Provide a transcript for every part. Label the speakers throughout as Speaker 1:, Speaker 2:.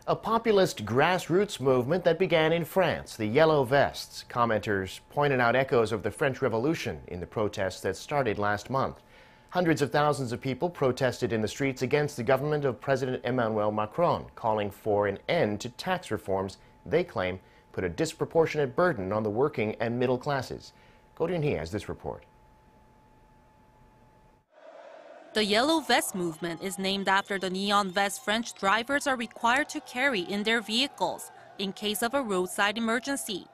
Speaker 1: A populist grassroots movement that began in France, the Yellow Vests. Commenters pointed out echoes of the French Revolution in the protests that started last month. Hundreds of thousands of people protested in the streets against the government of President Emmanuel Macron, calling for an end to tax reforms they claim put a disproportionate burden on the working and middle classes. Roon-hee has this report.
Speaker 2: The Yellow Vest movement is named after the neon vest French drivers are required to carry in their vehicles in case of a roadside emergency.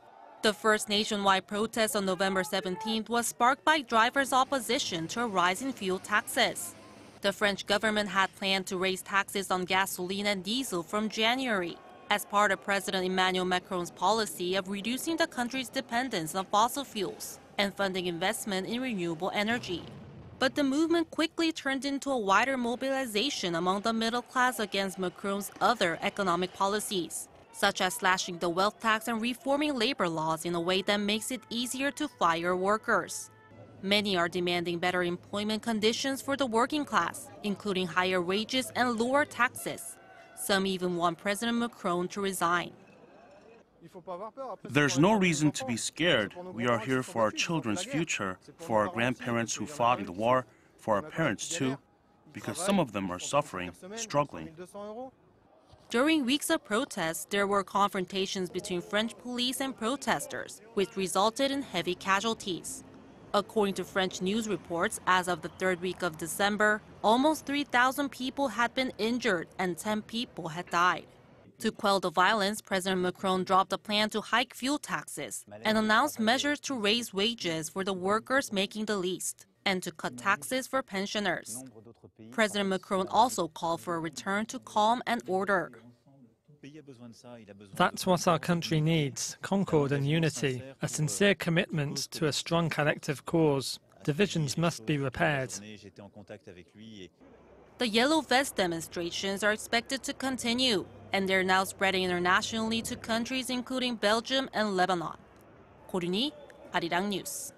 Speaker 2: The first nationwide protest on November 17th was sparked by drivers' opposition to a rise in fuel taxes. The French government had planned to raise taxes on gasoline and diesel from January as part of President Emmanuel Macron's policy of reducing the country's dependence on fossil fuels and funding investment in renewable energy. But the movement quickly turned into a wider mobilization among the middle class against Macron's other economic policies, such as slashing the wealth tax and reforming labor laws in a way that makes it easier to fire workers. Many are demanding better employment conditions for the working class, including higher wages and lower taxes. Some even want President Macron to resign.
Speaker 3: There's no reason to be scared. We are here for our children's future, for our grandparents who fought in the war, for our parents too, because some of them are suffering, struggling.
Speaker 2: During weeks of protests, there were confrontations between French police and protesters, which resulted in heavy casualties. According to French news reports, as of the third week of December, almost 3,000 people had been injured and 10 people had died. To quell the violence, President Macron dropped a plan to hike fuel taxes and announced measures to raise wages for the workers making the least and to cut taxes for pensioners. President Macron also called for a return to calm and order.
Speaker 4: That's what our country needs, concord and unity, a sincere commitment to a strong collective cause. Divisions must be repaired.
Speaker 2: The Yellow Vest demonstrations are expected to continue, and they're now spreading internationally to countries including Belgium and Lebanon. Roon-hee, Arirang News.